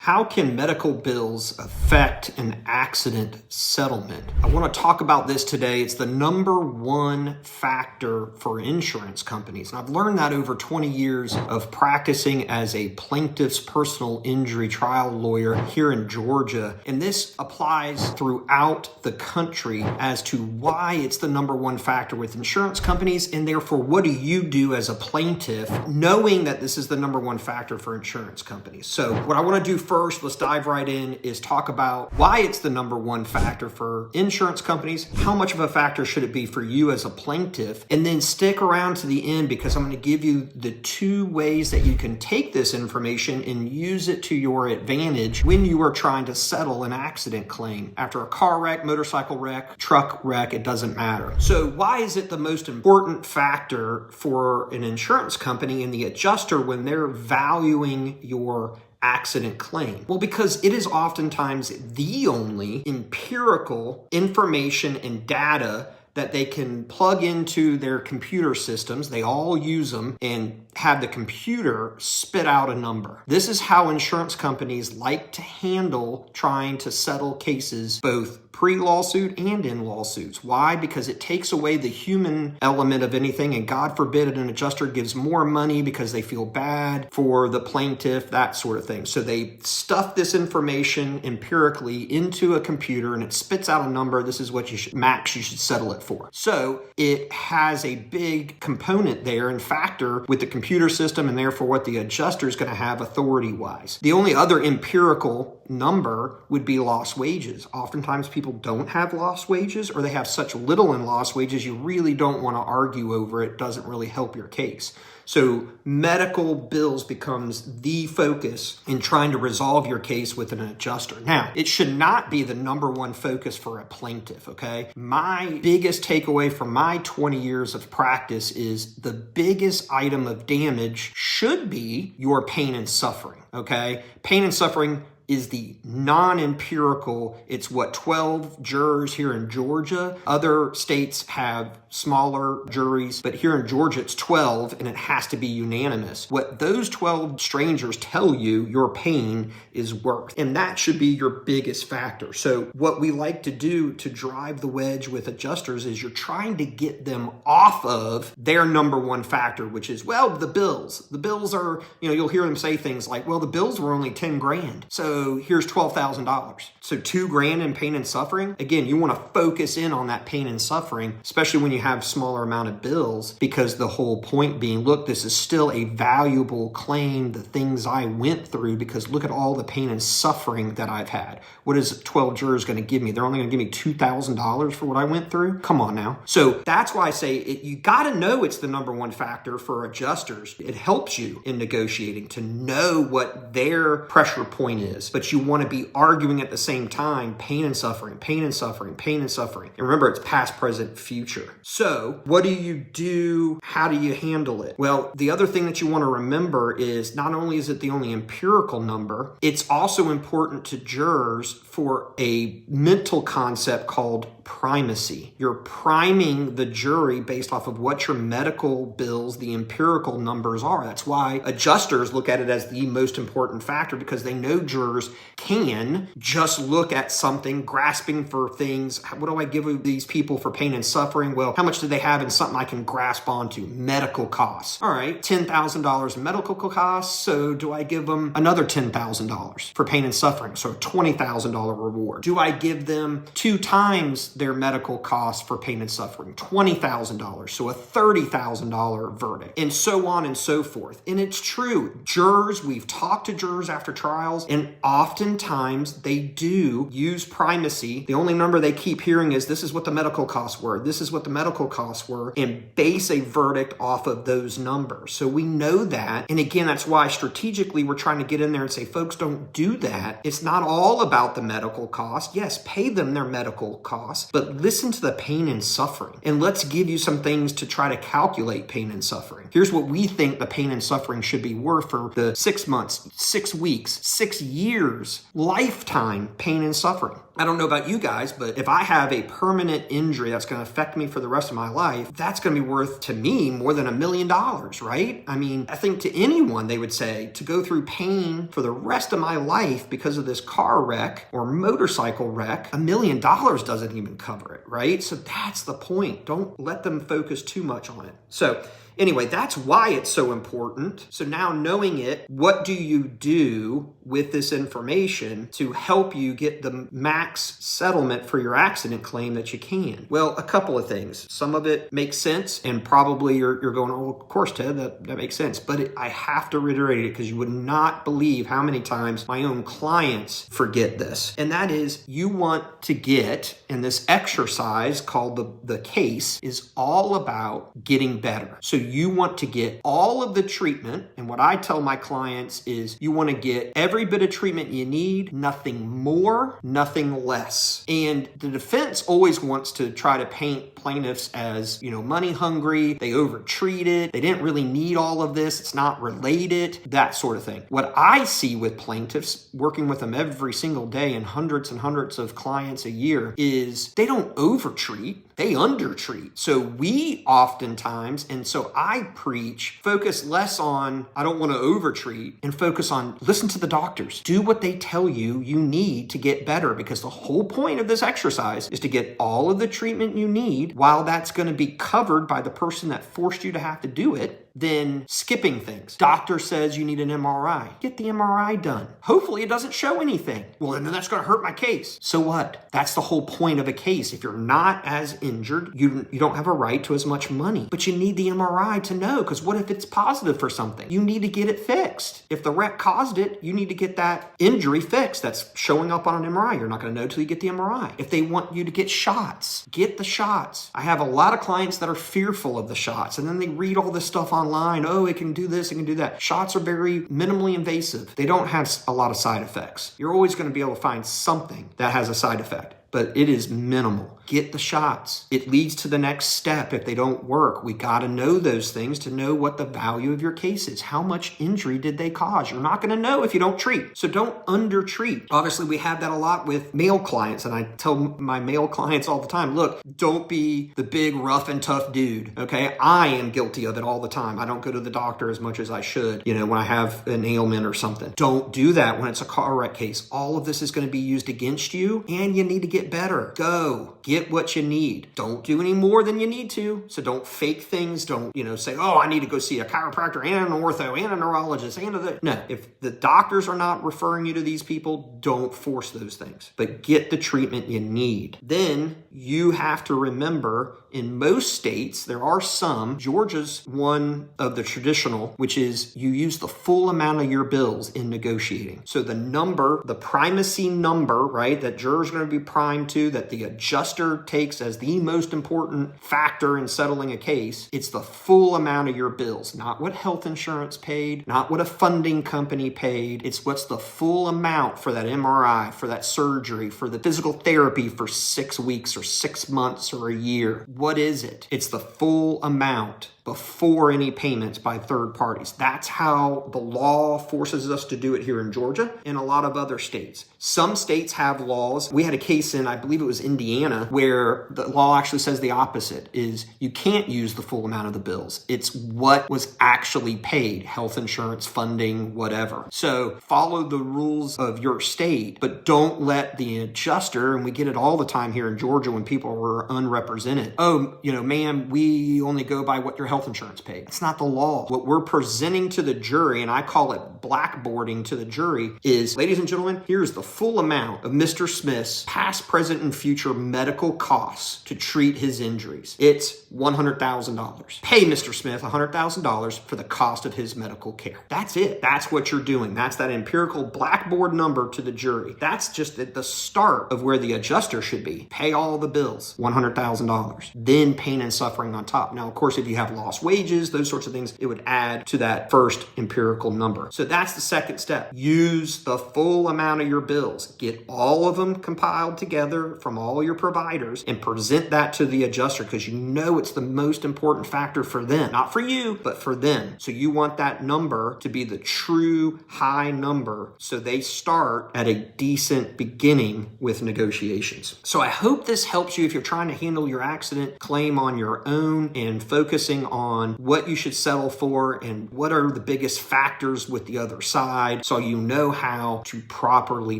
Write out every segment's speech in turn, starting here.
How can medical bills affect an accident settlement? I want to talk about this today. It's the number one factor for insurance companies. And I've learned that over 20 years of practicing as a plaintiff's personal injury trial lawyer here in Georgia. And this applies throughout the country as to why it's the number one factor with insurance companies. And therefore, what do you do as a plaintiff knowing that this is the number one factor for insurance companies? So what I want to do first, let's dive right in, is talk about why it's the number one factor for insurance companies. How much of a factor should it be for you as a plaintiff? And then stick around to the end because I'm going to give you the two ways that you can take this information and use it to your advantage when you are trying to settle an accident claim. After a car wreck, motorcycle wreck, truck wreck, it doesn't matter. So why is it the most important factor for an insurance company and the adjuster when they're valuing your accident claim? Well, because it is oftentimes the only empirical information and data that they can plug into their computer systems. They all use them and have the computer spit out a number. This is how insurance companies like to handle trying to settle cases, both pre-lawsuit and in lawsuits. Why? Because it takes away the human element of anything, and God forbid an adjuster gives more money because they feel bad for the plaintiff, that sort of thing. So they stuff this information empirically into a computer and it spits out a number. This is what you should settle it for. So it has a big component there and factor with the computer system, and therefore what the adjuster is going to have authority-wise. The only other empirical number would be lost wages. Oftentimes people don't have lost wages, or they have such little in lost wages you really don't want to argue over it. It doesn't really help your case. So medical bills becomes the focus in trying to resolve your case with an adjuster. Now, it should not be the number one focus for a plaintiff, okay? My biggest takeaway from my 20 years of practice is the biggest item of damage should be your pain and suffering, okay? Pain and suffering is the non-empirical. It's what 12 jurors here in Georgia. Other states have smaller juries, but here in Georgia it's 12 and it has to be unanimous. What those 12 strangers tell you your pain is worth, and that should be your biggest factor. So what we like to do to drive the wedge with adjusters is you're trying to get them off of their number one factor, which is, well, the bills. The bills are, you'll hear them say things like, well, the bills were only 10 grand. So here's $12,000. So $2,000 in pain and suffering. Again, you want to focus in on that pain and suffering, especially when you have smaller amount of bills, because the whole point being, look, this is still a valuable claim, the things I went through, because look at all the pain and suffering that I've had. What is 12 jurors going to give me? They're only going to give me $2,000 for what I went through? Come on now. So that's why I say you got to know it's the number one factor for adjusters. It helps you in negotiating to know what their pressure point is. But you want to be arguing at the same time, pain and suffering, pain and suffering, pain and suffering. And remember, it's past, present, future. So what do you do? How do you handle it? Well, the other thing that you want to remember is not only is it the only empirical number, it's also important to jurors for a mental concept called primacy. You're priming the jury based off of what your medical bills, the empirical numbers are. That's why adjusters look at it as the most important factor, because they know jurors can just look at something, grasping for things. What do I give these people for pain and suffering? Well, how much do they have in something I can grasp onto? Medical costs. All right, $10,000 in medical costs. So do I give them another $10,000 for pain and suffering? So a $20,000 reward. Do I give them 2 times their medical costs for pain and suffering? $20,000. So a $30,000 verdict, and so on and so forth. And it's true. Jurors, we've talked to jurors after trials, and oftentimes they do use primacy. The only number they keep hearing is, this is what the medical costs were. This is what the medical costs were, and base a verdict off of those numbers. So we know that. And again, that's why strategically we're trying to get in there and say, folks, don't do that. It's not all about the medical cost. Yes, pay them their medical costs, but listen to the pain and suffering. And let's give you some things to try to calculate pain and suffering. Here's what we think the pain and suffering should be worth for the 6 months, 6 weeks, 6 years, lifetime pain and suffering. I don't know about you guys, but if I have a permanent injury that's going to affect me for the rest of my life, that's going to be worth to me more than $1 million, right? I mean, I think to anyone they would say to go through pain for the rest of my life because of this car wreck or motorcycle wreck, $1 million doesn't even cover it, right? So that's the point. Don't let them focus too much on it. So anyway, that's why it's so important. So now knowing it, what do you do with this information to help you get the max settlement for your accident claim that you can? Well, a couple of things. Some of it makes sense, and probably you're going, oh, of course, Ted, that makes sense. But I have to reiterate it because you would not believe how many times my own clients forget this. And that is, you want to get, and this exercise called the case is all about getting better. So you want to get all of the treatment, and what I tell my clients is you want to get every bit of treatment you need, nothing more, nothing less. And the defense always wants to try to paint plaintiffs as, money hungry, they overtreated, they didn't really need all of this, it's not related, that sort of thing. What I see with plaintiffs, working with them every single day and hundreds of clients a year, is they don't overtreat, they undertreat. So we oftentimes, and so I preach, focus less on, I don't want to overtreat, and focus on, listen to the doctors. Do what they tell you need to get better, because the whole point of this exercise is to get all of the treatment you need. While that's going to be covered by the person that forced you to have to do it, then skipping things. Doctor says you need an MRI. Get the MRI done. Hopefully it doesn't show anything. Well, then that's going to hurt my case. So what? That's the whole point of a case. If you're not as injured, you don't have a right to as much money. But you need the MRI to know, because what if it's positive for something? You need to get it fixed. If the wreck caused it, you need to get that injury fixed. That's showing up on an MRI. You're not going to know till you get the MRI. If they want you to get shots, get the shots. I have a lot of clients that are fearful of the shots, and then they read all this stuff online. Oh, it can do this, it can do that. Shots are very minimally invasive. They don't have a lot of side effects. You're always going to be able to find something that has a side effect, but it is minimal. Get the shots. It leads to the next step. If they don't work, we got to know those things to know what the value of your case is. How much injury did they cause? You're not going to know if you don't treat. So don't undertreat. Obviously, we have that a lot with male clients, and I tell my male clients all the time, look, don't be the big rough and tough dude, okay? I am guilty of it all the time. I don't go to the doctor as much as I should, when I have an ailment or something. Don't do that when it's a car wreck case. All of this is going to be used against you, and you need to get better. Go. Get what you need. Don't do any more than you need to. So don't fake things. Don't, say, oh, I need to go see a chiropractor and an ortho and a neurologist No, if the doctors are not referring you to these people, don't force those things, but get the treatment you need. Then you have to remember, in most states, there are some, Georgia's one of the traditional, which is you use the full amount of your bills in negotiating. So the primacy number, right, that jurors are going to be primed to, that the adjuster takes as the most important factor in settling a case, it's the full amount of your bills, not what health insurance paid, not what a funding company paid. It's what's the full amount for that MRI, for that surgery, for the physical therapy for 6 weeks or 6 months or a year. What is it? It's the full amount before any payments by third parties. That's how the law forces us to do it here in Georgia and a lot of other states. Some states have laws. We had a case in, I believe it was Indiana, where the law actually says the opposite, is you can't use the full amount of the bills. It's what was actually paid, health insurance, funding, whatever. So follow the rules of your state, but don't let the adjuster, and we get it all the time here in Georgia when people are unrepresented. Oh, ma'am, we only go by what your health insurance paid. It's not the law. What we're presenting to the jury, and I call it blackboarding to the jury, is, ladies and gentlemen, here's the full amount of Mr. Smith's past, present, and future medical costs to treat his injuries. It's $100,000. Pay Mr. Smith $100,000 for the cost of his medical care. That's it. That's what you're doing. That's that empirical blackboard number to the jury. That's just the start of where the adjuster should be. Pay all the bills, $100,000. Then pain and suffering on top. Now, of course, if you have loss lost wages, those sorts of things, it would add to that first empirical number. So that's the second step. Use the full amount of your bills. Get all of them compiled together from all your providers and present that to the adjuster, because you know it's the most important factor for them. Not for you, but for them. So you want that number to be the true high number, so they start at a decent beginning with negotiations. So I hope this helps you if you're trying to handle your accident claim on your own and focusing on what you should settle for and what are the biggest factors with the other side, so you know how to properly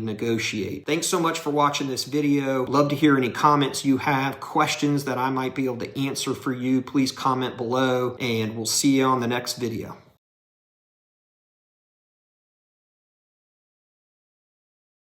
negotiate. Thanks so much for watching this video. Love to hear any comments you have, questions that I might be able to answer for you. Please comment below, and we'll see you on the next video.